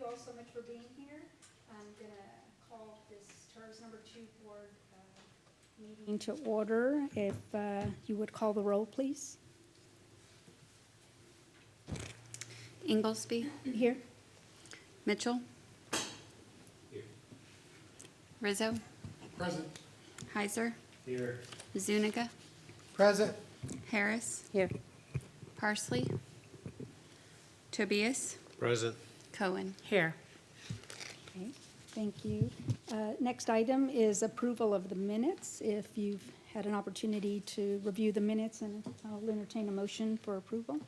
you all so much for being here. I'm going to call this TIRZ number 2 board meeting to order. If you would call the roll, please. Inglesby. Here. Mitchell. Here. Rizzo. Present. Heiser. Here. Zuniga. Present. Harris. Here. Parsley. Tobias. Present. Cohen. Here. Okay, thank you. Next item is approval of the minutes. If you've had an opportunity to review the minutes, and I'll entertain a motion for approval.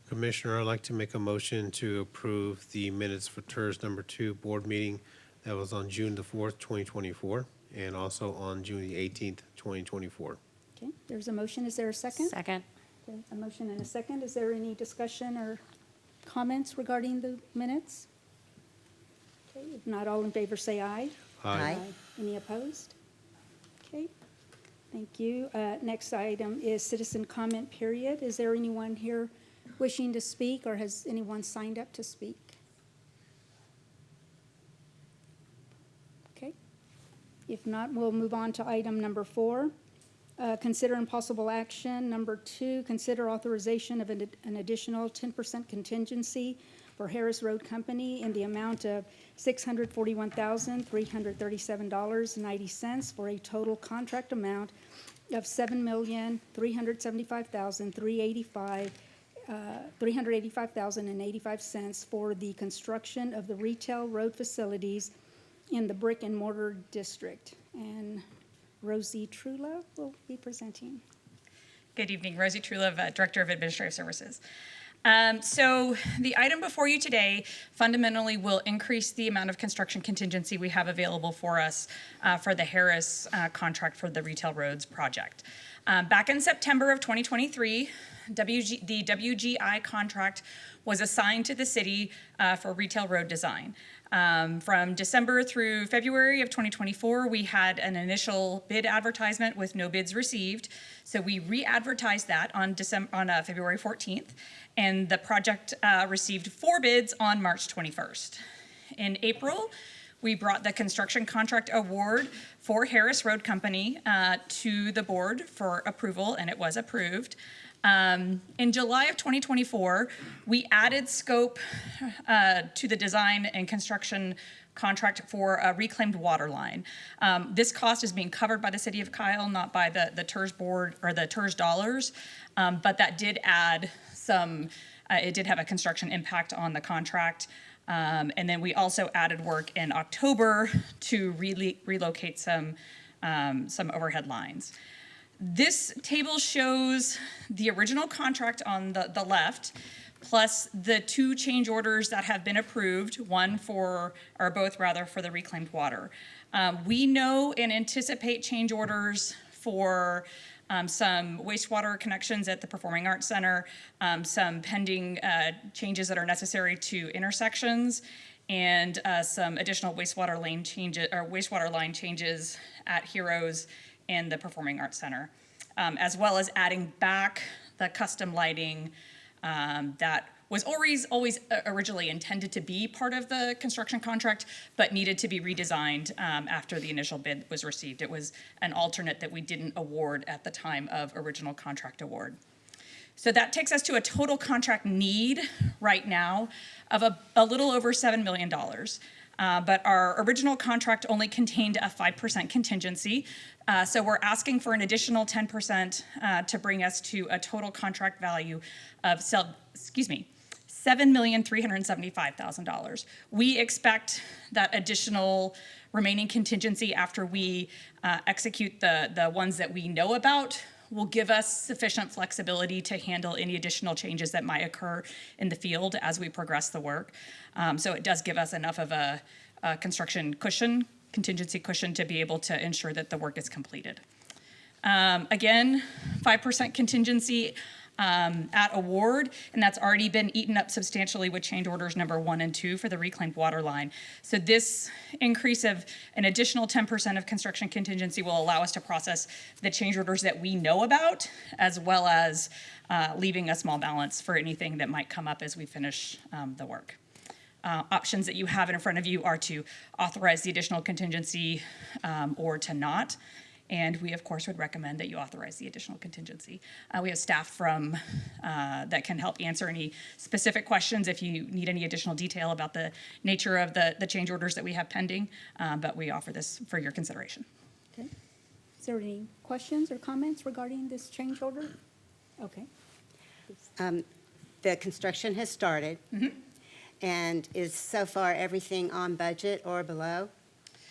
Commissioner, I'd like to make a motion to approve the minutes for TIRZ number 2 board meeting that was on June the 4th, 2024, and also on June the 18th, 2024. Okay, there's a motion. Is there a second? Second. Okay, a motion and a second. Is there any discussion or comments regarding the minutes? Okay, if not, all in favor say aye. Aye. Any opposed? Okay, thank you. Next item is citizen comment period. Is there anyone here wishing to speak, or has anyone signed up to speak? Okay. If not, we'll move on to item number 4. Consider and possible action. Number 2, consider authorization of an additional 10% contingency for Harris Road Company in the amount of $641,337.90 for a total contract amount of $7,375,085 for the construction of the retail road facilities in the Brick and Mortar District. And Rosie Trula will be presenting. Good evening, Rosie Trula, Director of Administrative Services. So the item before you today fundamentally will increase the amount of construction contingency we have available for us for the Harris contract for the retail roads project. Back in September of 2023, the WGI contract was assigned to the city for retail road design. From December through February of 2024, we had an initial bid advertisement with no bids received. So we re-advertised that on February 14th, and the project received 4 bids on March 21st. In April, we brought the construction contract award for Harris Road Company to the board for approval, and it was approved. In July of 2024, we added scope to the design and construction contract for a reclaimed water line. This cost is being covered by the City of Kyle, not by the TIRZ board or the TIRZ dollars, but that did add some, it did have a construction impact on the contract. And then we also added work in October to relocate some overhead lines. This table shows the original contract on the left, plus the 2 change orders that have been approved, both for the reclaimed water. We know and anticipate change orders for some wastewater connections at the Performing Arts Center, some pending changes that are necessary to intersections, and some additional wastewater line changes at Heroes and the Performing Arts Center, as well as adding back the custom lighting that was always originally intended to be part of the construction contract, but needed to be redesigned after the initial bid was received. It was an alternate that we didn't award at the time of original contract award. So that takes us to a total contract need right now of a little over $7 million. But our original contract only contained a 5% contingency. So we're asking for an additional 10% to bring us to a total contract value of $7,375,000. We expect that additional remaining contingency after we execute the ones that we know about will give us sufficient flexibility to handle any additional changes that might occur in the field as we progress the work. So it does give us enough of a contingency cushion to be able to ensure that the work is completed. Again, 5% contingency at award, and that's already been eaten up substantially with change orders number 1 and 2 for the reclaimed water line. So this increase of an additional 10% of construction contingency will allow us to process the change orders that we know about, as well as leaving a small balance for anything that might come up as we finish the work. options that you have in front of you are to authorize the additional contingency or to not. And we, of course, would recommend that you authorize the additional contingency. We have staff from that can help answer any specific questions if you need any additional detail about the nature of the change orders that we have pending, but we offer this for your consideration. Okay. Is there any questions or comments regarding this change order? Okay. The construction has started. And is so far everything on budget or below?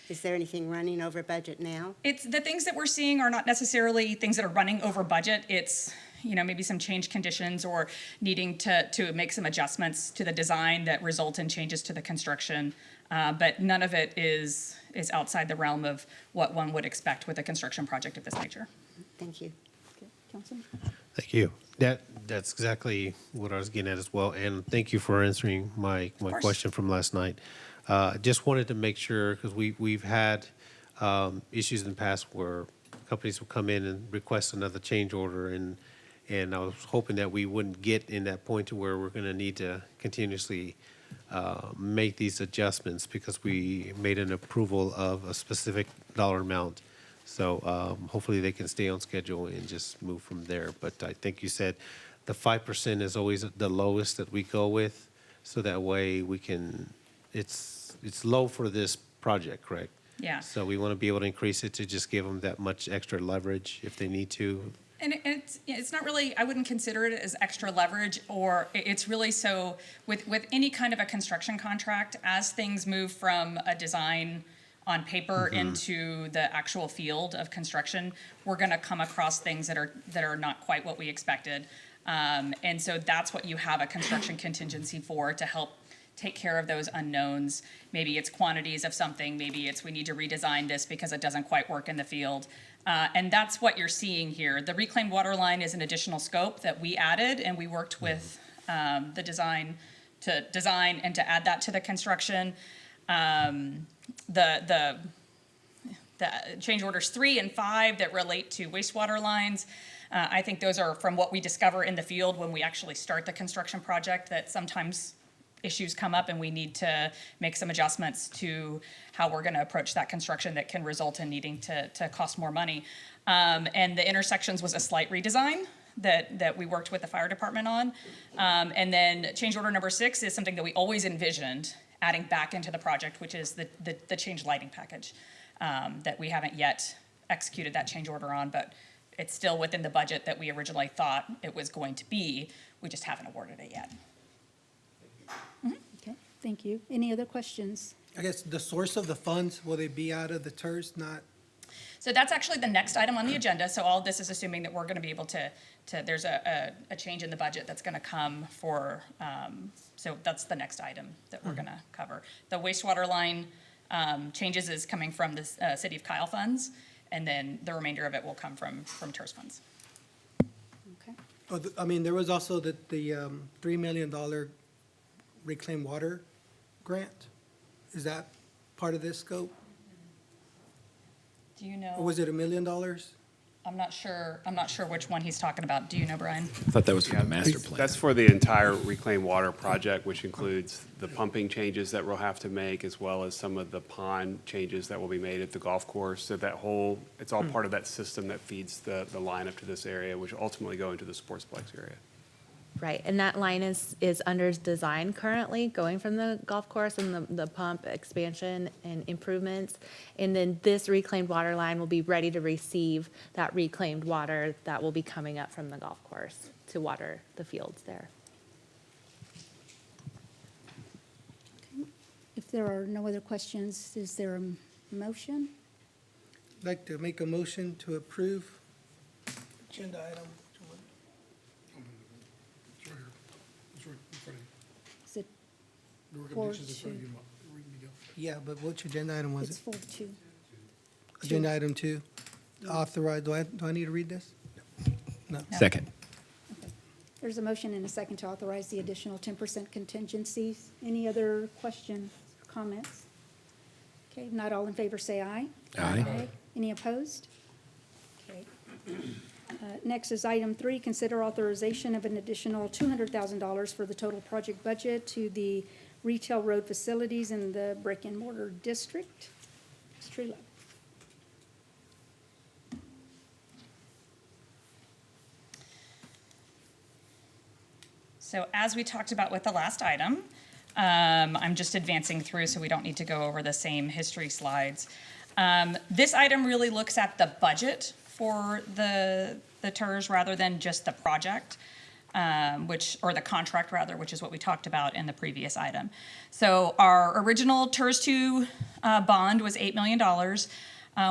Is there anything running over budget now? It's the things that we're seeing are not necessarily things that are running over budget. It's, maybe some change conditions or needing to make some adjustments to the design that result in changes to the construction. But none of it is outside the realm of what one would expect with a construction project of this nature. Thank you. Okay. Councilman? Thank you. That's exactly what I was getting at as well. And thank you for answering my course. question from last night. Just wanted to make sure, because we've had issues in the past where companies will come in and request another change order, and I was hoping that we wouldn't get in that point to where we're going to need to continuously make these adjustments because we made an approval of a specific dollar amount. So hopefully they can stay on schedule and just move from there. But I think you said the 5% is always the lowest that we go with, so that way we can. It's low for this project, correct? Yeah. So we want to be able to increase it to just give them that much extra leverage if they need to. And it's not really, I wouldn't consider it as extra leverage, or it's really so with any kind of a construction contract, as things move from a design on paper into the actual field of construction, we're going to come across things that are not quite what we expected. And so that's what you have a construction contingency for, to help take care of those unknowns. Maybe it's quantities of something, maybe it's we need to redesign this because it doesn't quite work in the field. And that's what you're seeing here. The reclaimed water line is an additional scope that we added, and we worked with the design and to add that to the construction. The change orders 3 and 5 that relate to wastewater lines, I think those are from what we discover in the field when we actually start the construction project, that sometimes issues come up and we need to make some adjustments to how we're going to approach that construction that can result in needing to cost more money. And the intersections was a slight redesign that we worked with the fire department on. And then change order number 6 is something that we always envisioned adding back into the project, which is the change lighting package that we haven't yet executed that change order on, but it's still within the budget that we originally thought it was going to be. We just haven't awarded it yet. Okay, thank you. Any other questions? I guess the source of the funds, will they be out of the TIRZ, not? So that's actually the next item on the agenda. So all of this is assuming that we're going to be able to there's a change in the budget that's going to come for, so that's the next item that we're going to cover. The wastewater line changes is coming from the City of Kyle funds, and then the remainder of it will come from TIRZ funds. Okay. Oh, I mean, there was also the $3 million reclaimed water grant. Is that part of this scope? Do you know? Or was it $1 million? I'm not sure which one he's talking about. Do you know, Brian? I thought that was for the master plan. That's for the entire reclaimed water project, which includes the pumping changes that we'll have to make, as well as some of the pond changes that will be made at the golf course. So that whole, it's all part of that system that feeds the line up to this area, which will ultimately go into the sportsplex area. Right, and that line is under design currently, going from the golf course and the pump expansion and improvements. And then this reclaimed water line will be ready to receive that reclaimed water that will be coming up from the golf course to water the fields there. If there are no other questions, is there a motion? I'd like to make a motion to approve agenda item. Is it 4-2? Yeah, but which agenda item was It's it? 4-2. Agenda item 2, authorize, do I need to read this? No. Second. There's a motion and a second to authorize the additional 10% contingencies. Any other questions or comments? Okay, not all in favor, say aye. Aye. Any opposed? Okay. Next is item 3, consider authorization of an additional $200,000 for the total project budget to the retail road facilities in the Brick and Mortar District. Ms. Trullo. So as we talked about with the last item, I'm just advancing through so we don't need to go over the same history slides. This item really looks at the budget for the TIRZ rather than just the project, or the contract rather, which is what we talked about in the previous item. So our original TIRZ 2 bond was $8 million.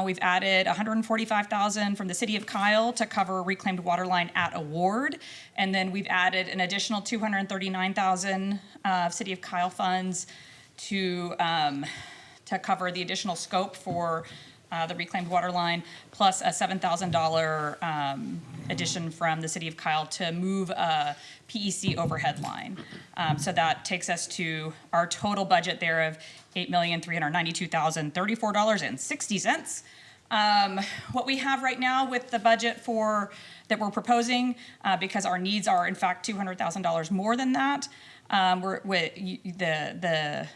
We've added $145,000 from the city of Kyle to cover reclaimed water line at award. And then we've added an additional $239,000 city of Kyle funds to cover the additional scope for the reclaimed water line, plus a $7,000 addition from the city of Kyle to move a PEC overhead line. So that takes us to our total budget there of $8,392,034.60. What we have right now with the budget that we're proposing, because our needs are in fact $200,000 more than that, the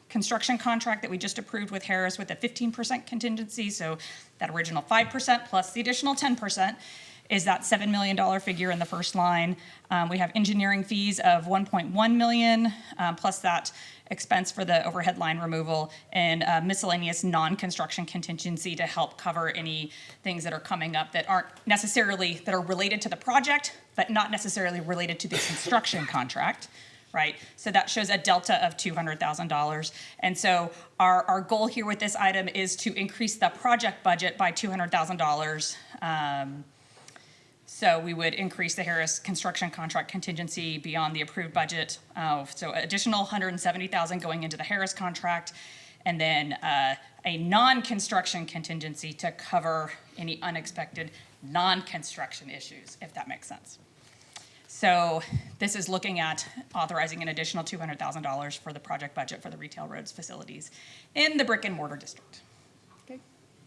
construction contract that we just approved with Harris with a 15% contingency, so that original 5% plus the additional 10% is that $7 million figure in the first line. We have engineering fees of $1.1 million, plus that expense for the overhead line removal, and miscellaneous non-construction contingency to help cover any things that are coming up that aren't necessarily, that are related to the project, but not necessarily related to the construction contract. Right, so that shows a delta of $200,000. And so our goal here with this item is to increase the project budget by $200,000. So we would increase the Harris construction contract contingency beyond the approved budget. So additional $170,000 going into the Harris contract, and then a non-construction contingency to cover any unexpected non-construction issues, if that makes sense. So this is looking at authorizing an additional $200,000 for the project budget for the retail roads facilities in the Brick and Mortar District. Okay,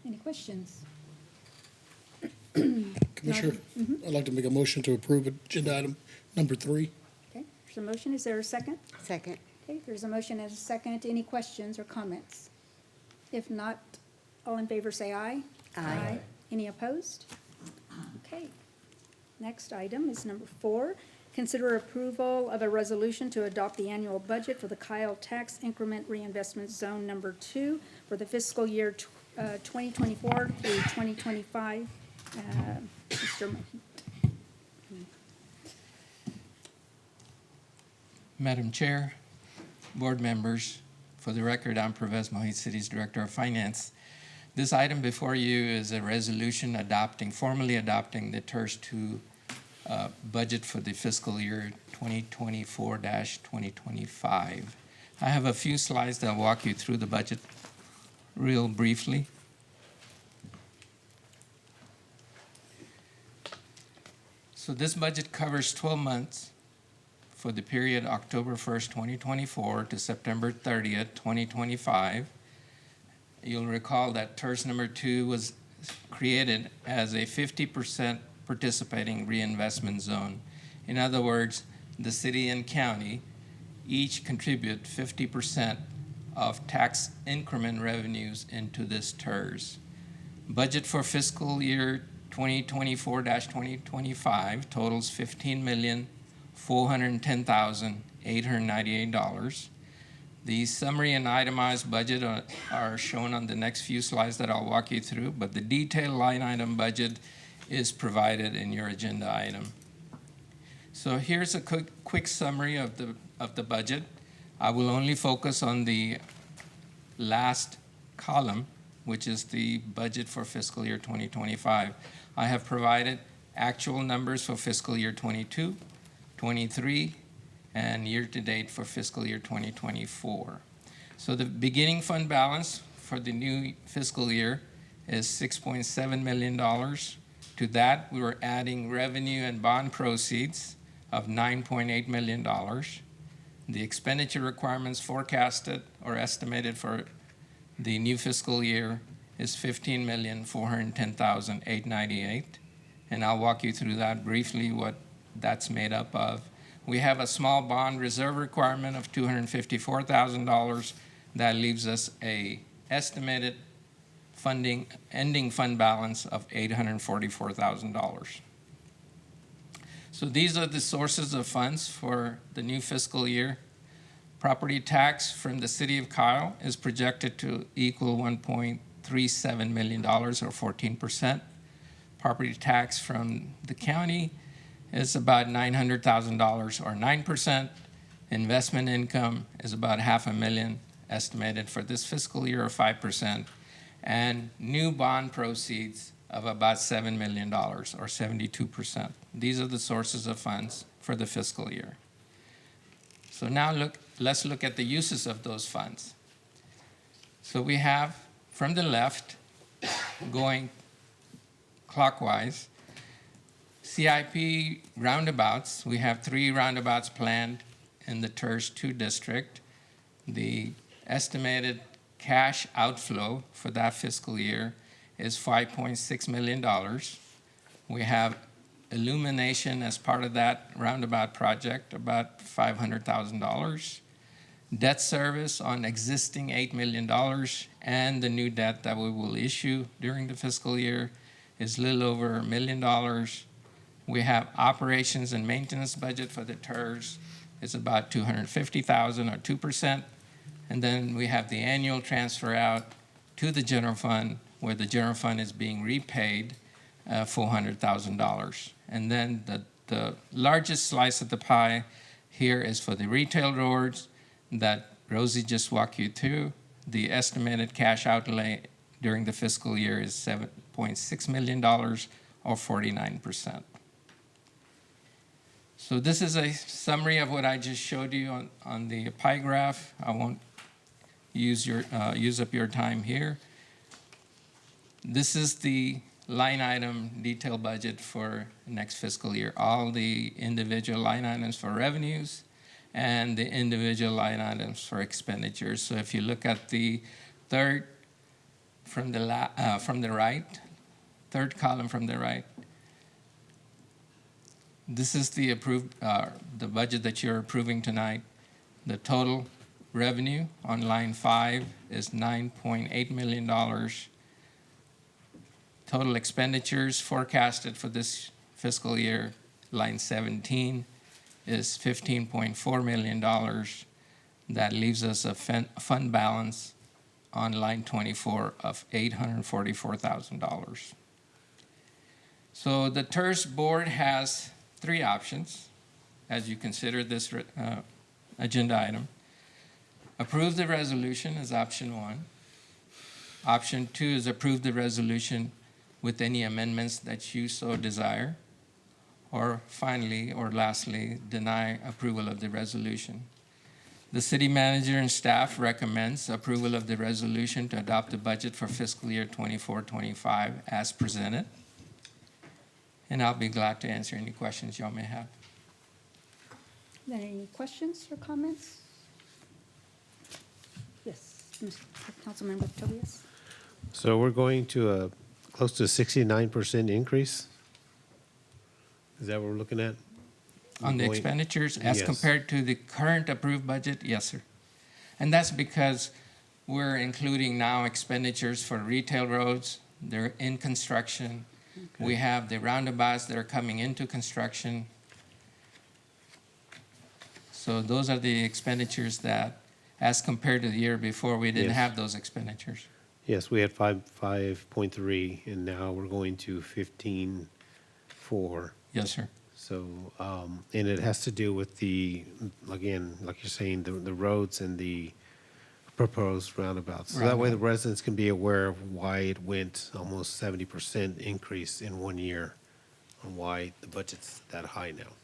any questions? Commissioner, I'd like to make a motion to approve agenda item number 3. Okay, there's a motion, is there a second? Second. Okay, there's a motion and a second. Any questions or comments? If not, all in favor say aye. Aye. Any opposed? Okay. Next item is number 4. Consider approval of a resolution to adopt the annual budget for the Kyle Tax Increment Reinvestment Zone Number 2 for the fiscal year 2024 through 2025. Mr. Mahit. Madam Chair, board members, for the record, I'm Pervez Mohit, City's Director of Finance. This item before you is a resolution formally adopting the TIRZ 2 budget for the fiscal year 2024-2025. I have a few slides that will walk you through the budget real briefly. So this budget covers 12 months for the period October 1st, 2024 to September 30th, 2025. You'll recall that TIRZ number 2 was created as a 50% participating reinvestment zone. In other words, the city and county each contribute 50% of tax increment revenues into this TIRZ. Budget for fiscal year 2024-2025 totals $15,410,898. The summary and itemized budget are shown on the next few slides that I'll walk you through, but the detailed line item budget is provided in your agenda item. So here's a quick summary of the budget. I will only focus on the last column, which is the budget for fiscal year 2025. I have provided actual numbers for fiscal year 22, 23, and year-to-date for fiscal year 2024. So the beginning fund balance for the new fiscal year is $6.7 million. To that, we were adding revenue and bond proceeds of $9.8 million. The expenditure requirements forecasted or estimated for the new fiscal year is $15,410,898. And I'll walk you through that briefly, what that's made up of. We have a small bond reserve requirement of $254,000. That leaves us a estimated funding, ending fund balance of $844,000. So these are the sources of funds for the new fiscal year. Property tax from the city of Kyle is projected to equal $1.37 million, or 14%. Property tax from the county is about $900,000, or 9%. Investment income is about $500,000, estimated for this fiscal year, of 5%. And new bond proceeds of about $7 million, or 72%. These are the sources of funds for the fiscal year. So now let's look at the uses of those funds. So we have, from the left, going clockwise, CIP roundabouts. We have 3 roundabouts planned in the TIRZ 2 district. The estimated cash outflow for that fiscal year is $5.6 million. We have illumination as part of that roundabout project, about $500,000. Debt service on existing $8 million, and the new debt that we will issue during the fiscal year is a little over $1 million. We have operations and maintenance budget for the TIRZ. It's about $250,000, or 2%. And then we have the annual transfer out to the general fund, where the general fund is being repaid $400,000. And then the largest slice of the pie here is for the retail roads that Rosie just walked you through. The estimated cash outlay during the fiscal year is $7.6 million, or 49%. So this is a summary of what I just showed you on the pie graph. I won't use up your time here. This is the line item detail budget for next fiscal year. All the individual line items for revenues and the individual line items for expenditures. So if you look at the third from the right, third column from the right, this is the approved the budget that you're approving tonight. The total revenue on line 5 is $9.8 million. Total expenditures forecasted for this fiscal year, line 17, is $15.4 million. That leaves us a fund balance on line 24 of $844,000. So the TIRZ board has 3 options as you consider this agenda item. Approve the resolution is option 1. Option 2 is approve the resolution with any amendments that you so desire. Or finally, or lastly, deny approval of the resolution. The city manager and staff recommends approval of the resolution to adopt the budget for fiscal year 24-25 as presented. And I'll be glad to answer any questions y'all may have. Any questions or comments? Yes, Councilmember Tobias. So we're going to a close to 69% increase? Is that what we're looking at? On the Going- expenditures, as Yes. compared to the current approved budget, yes, sir. And that's because we're including now expenditures for retail roads. They're in construction. We have the roundabouts that are coming into construction. So those are the expenditures that, as compared to the year before, we didn't Yes. have those expenditures. Yes, we had 5.3, and now we're going to 15.4. Yes, sir. So, and it has to do with the, again, like you're saying, the roads and the proposed roundabouts. So that way the residents can be aware of why it went almost 70% increase in 1 year, and why the budget's that high now.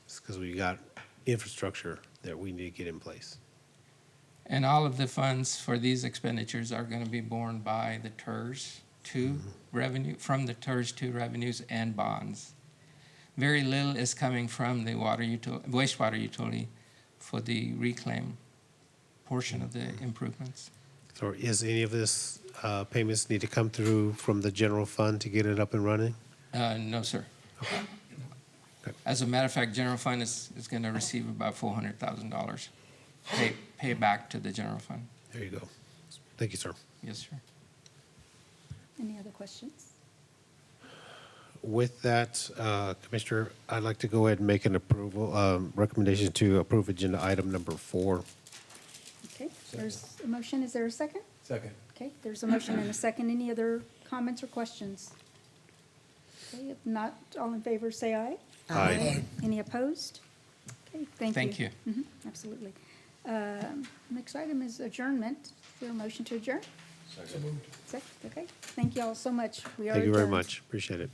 It's because we got infrastructure that we need to get in place. And all of the funds for these expenditures are going to be borne by the TIRZ 2 revenue, from the TIRZ 2 revenues and bonds. Very little is coming from the wastewater utility for the reclaim portion of the improvements. So is any of this payments need to come through from the general fund to get it up and running? No, sir. Okay. As a matter of fact, general fund is going to receive about $400,000. Pay back to the general fund. There you go. Thank you, sir. Yes, sir. Any other questions? With that, Commissioner, I'd like to go ahead and make an approval, recommendation to approve agenda item number 4. Okay, there's a motion. Is there a second? Second. Okay, there's a motion and a second. Any other comments or questions? Okay, if not, all in favor, say aye. Aye. Any opposed? Okay, thank you. Thank you. Mhm, absolutely. Next item is adjournment. Is there a motion to adjourn? Second, okay. Thank you all so much. We are Thank you very adjourned. much. Appreciate it.